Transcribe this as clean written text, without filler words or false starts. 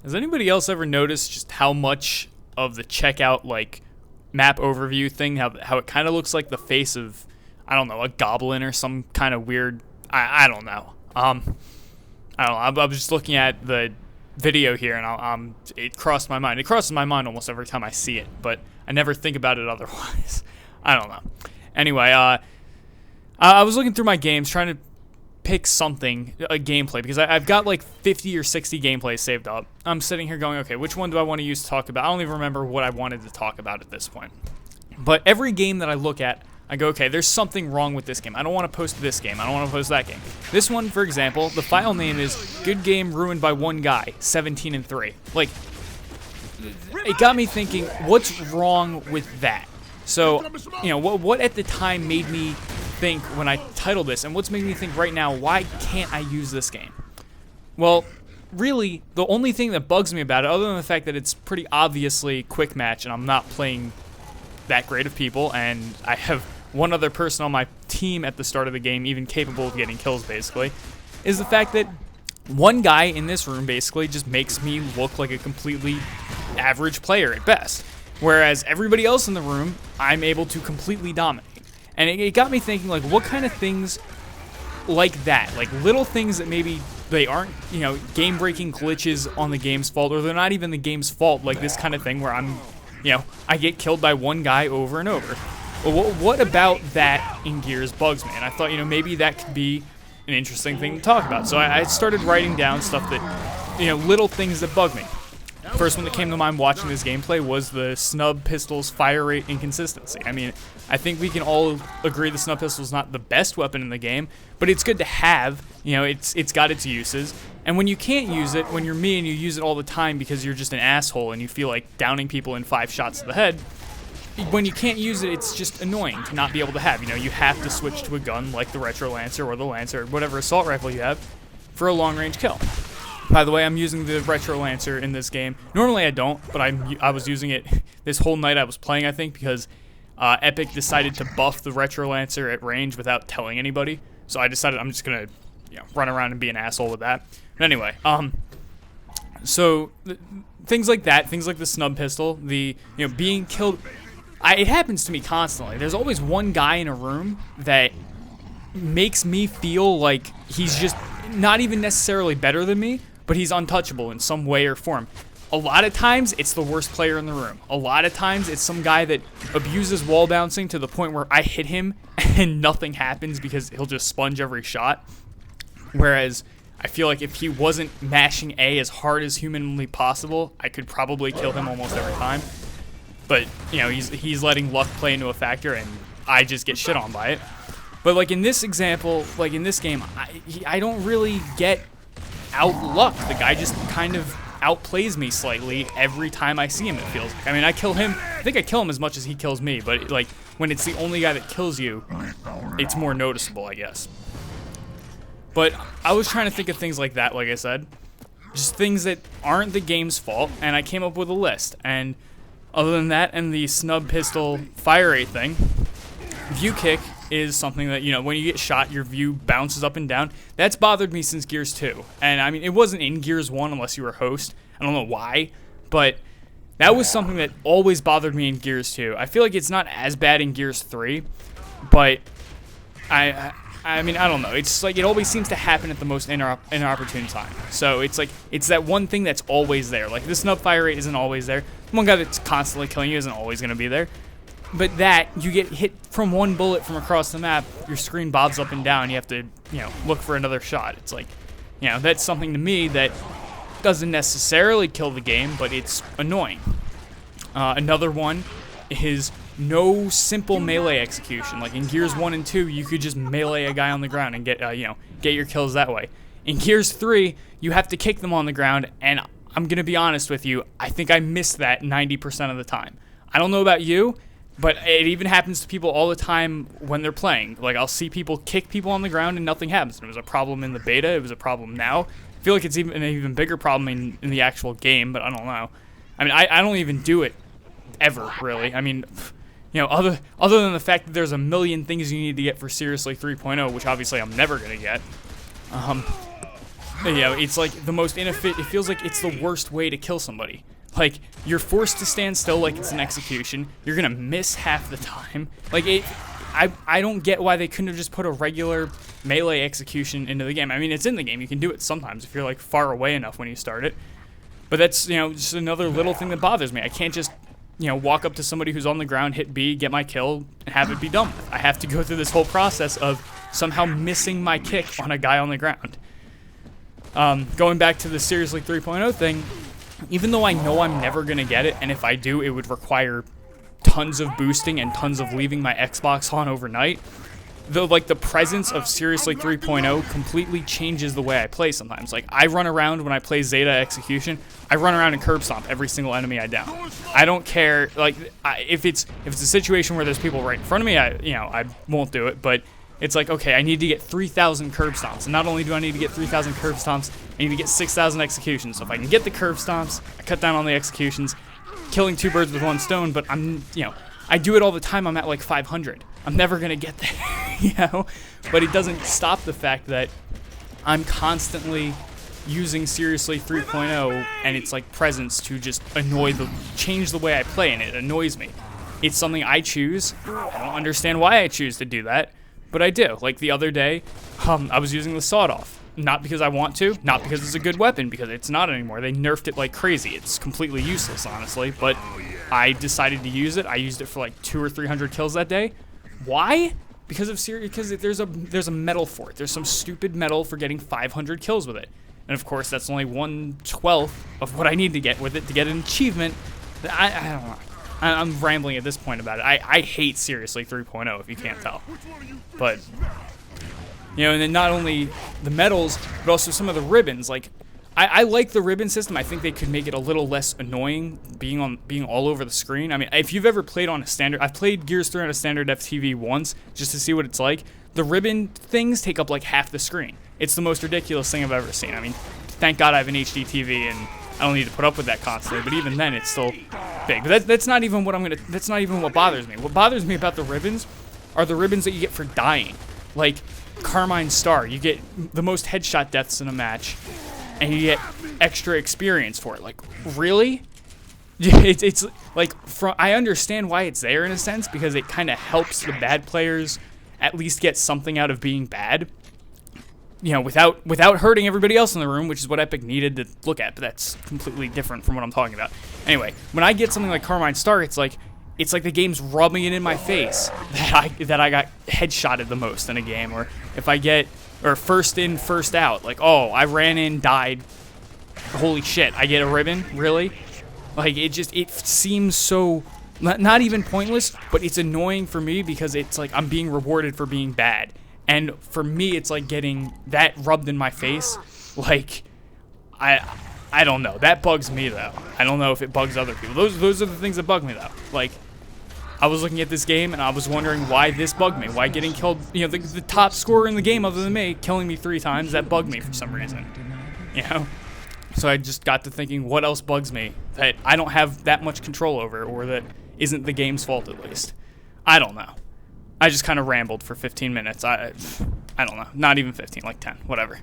Has anybody else ever noticed just how much of the checkout, like, map overview thing, how it kind of looks like the face of, I don't know, a goblin or some kind of weird, I don't know. I don't know, I was just looking at the video here, and it crossed my mind. It crosses my mind almost every time I see it, but I never think about it otherwise. I don't know. Anyway, I was looking through my games trying to pick something, a gameplay, because I've got like 50 or 60 gameplays saved up. I'm sitting here going, okay, which one do I want to use to talk about? I don't even remember what I wanted to talk about at this point. But every game that I look at, I go, okay, there's something wrong with this game. I don't want to post this game. I don't want to post that game. This one, for example, the file name is Good Game Ruined by One Guy, 17-3. Like, it got me thinking, what's wrong with that? So, you know, what at the time made me think when I titled this, and what's making me think right now, why can't I use this game? Well, really, the only thing that bugs me about it, other than the fact that it's pretty obviously quick match, and I'm not playing that great of people, and I have one other person on my team at the start of the game even capable of getting kills, basically, is the fact that one guy in this room basically just makes me look like a completely average player at best. Whereas everybody else in the room, I'm able to completely dominate. And it got me thinking, like, what kind of things like that, like little things that maybe they aren't, you know, game-breaking glitches on the game's fault, or they're not even the game's fault, like this kind of thing where I'm, you know, I get killed by one guy over and over. Well, what about that in Gears bugs me? And I thought, you know, maybe that could be an interesting thing to talk about. So I started writing down stuff that, you know, little things that bug me. First one that came to mind watching this gameplay was the snub pistol's fire rate inconsistency. I mean, I think we can all agree the snub pistol is not the best weapon in the game, but it's good to have. You know, it's got its uses. And when you can't use it, when you're me and you use it all the time because you're just an asshole and you feel like downing people in 5 shots to the head, when you can't use it, it's just annoying to not be able to have. You know, you have to switch to a gun like the Retro Lancer or the Lancer or whatever assault rifle you have for a long-range kill. By the way, I'm using the Retro Lancer in this game. Normally I don't, but I was using it this whole night I was playing, I think, because Epic decided to buff the Retro Lancer at range without telling anybody. So I decided I'm just going to, you know, run around and be an asshole with that. But anyway, so things like that, things like the snub pistol, the, you know, being killed, it happens to me constantly. There's always one guy in a room that makes me feel like he's just not even necessarily better than me, but he's untouchable in some way or form. A lot of times, it's the worst player in the room. A lot of times, it's some guy that abuses wall bouncing to the point where I hit him and nothing happens because he'll just sponge every shot. Whereas, I feel like if he wasn't mashing A as hard as humanly possible, I could probably kill him almost every time. But, you know, he's letting luck play into a factor, and I just get shit on by it. But, like, in this example, like, in this game, I don't really get out-luck. The guy just kind of outplays me slightly every time I see him, it feels like. I mean, I think I kill him as much as he kills me, but, like, when it's the only guy that kills you, it's more noticeable, I guess. But I was trying to think of things like that, like I said. Just things that aren't the game's fault, and I came up with a list. And other than that and the snub pistol fire rate thing, view kick is something that, you know, when you get shot, your view bounces up and down. That's bothered me since Gears 2. And, I mean, it wasn't in Gears 1 unless you were host. I don't know why, but that was something that always bothered me in Gears 2. I feel like it's not as bad in Gears 3, but I mean, I don't know. It's like it always seems to happen at the most inopportune time. So it's like, it's that one thing that's always there. Like, the snub fire rate isn't always there. One guy that's constantly killing you isn't always going to be there. But that, you get hit from one bullet from across the map, your screen bobs up and down, you have to, you know, look for another shot. It's like, you know, that's something to me that doesn't necessarily kill the game, but it's annoying. Another one is no simple melee execution. Like in Gears 1 and 2, you could just melee a guy on the ground and get, you know, get your kills that way. In Gears 3, you have to kick them on the ground, and I'm going to be honest with you, I think I miss that 90% of the time. I don't know about you, but it even happens to people all the time when they're playing. Like, I'll see people kick people on the ground and nothing happens. It was a problem in the beta. It was a problem now. I feel like it's even an even bigger problem in the actual game, but I don't know. I mean, I don't even do it ever, really. I mean, you know, other than the fact that there's a million things you need to get for Seriously 3.0, which obviously I'm never going to get. it's like the most inefficient. It feels like it's the worst way to kill somebody. Like, you're forced to stand still like it's an execution. You're gonna miss half the time. Like, I don't get why they couldn't have just put a regular melee execution into the game. I mean, it's in the game. You can do it sometimes if you're, like, far away enough when you start it. But that's, just another little thing that bothers me. I can't just, walk up to somebody who's on the ground, hit B, get my kill, and have it be done with. I have to go through this whole process of somehow missing my kick on a guy on the ground. Going back to the Seriously 3.0 thing, even though I know I'm never going to get it, and if I do, it would require tons of boosting and tons of leaving my Xbox on overnight, the presence of Seriously 3.0 completely changes the way I play sometimes. Like, I run around when I play Zeta Execution, I run around and curb stomp every single enemy I down. I don't care, like, if it's a situation where there's people right in front of me, I won't do it, but it's like, okay, I need to get 3,000 curb stomps. And not only do I need to get 3,000 curb stomps, I need to get 6,000 executions. So if I can get the curb stomps, I cut down on the executions, killing two birds with one stone, but I do it all the time. I'm at like 500. I'm never going to get there, But it doesn't stop the fact that I'm constantly using Seriously 3.0 and its like presence to just change the way I play, and it annoys me. It's something I choose. I don't understand why I choose to do that. But I do. Like the other day, I was using the sawed-off. Not because I want to, not because it's a good weapon, because it's not anymore. They nerfed it like crazy. It's completely useless, honestly, but I decided to use it. I used it for like 200 or 300 kills that day. Why? Because there's a medal for it. There's some stupid medal for getting 500 kills with it. And of course, that's only 1/12 of what I need to get with it to get an achievement. I don't know. I'm rambling at this point about it. I hate Seriously 3.0, if you can't tell. But, and then not only the medals, but also some of the ribbons. Like, I like the ribbon system. I think they could make it a little less annoying being all over the screen. I mean, if you've ever played on a standard... I've played Gears 3 on a standard FTV once, just to see what it's like. The ribbon things take up like half the screen. It's the most ridiculous thing I've ever seen. I mean, thank God I have an HD TV, and I don't need to put up with that constantly, but even then, it's still big. But that's not even that's not even what bothers me. What bothers me about the ribbons are the ribbons that you get for dying. Like, Carmine Star, you get the most headshot deaths in a match, and you get extra experience for it. Like, really? It's like, I understand why it's there in a sense, because it kind of helps the bad players at least get something out of being bad. Without hurting everybody else in the room, which is what Epic needed to look at, but that's completely different from what I'm talking about. Anyway, when I get something like Carmine Star, it's like the game's rubbing it in my face that I got headshotted the most in a game, or if I get first in, first out, like, oh, I ran in, died, holy shit, I get a ribbon, really? Like, it seems so not even pointless, but it's annoying for me because it's like I'm being rewarded for being bad. And for me, it's like getting that rubbed in my face. Like, I don't know. That bugs me, though. I don't know if it bugs other people. Those are the things that bug me, though. Like, I was looking at this game, and I was wondering why this bugged me. Why getting killed, the top scorer in the game other than me, killing me 3 times, that bugged me for some reason. So I just got to thinking, what else bugs me that I don't have that much control over, or that isn't the game's fault, at least? I don't know. I just kind of rambled for 15 minutes. I don't know. Not even 15, like 10, whatever.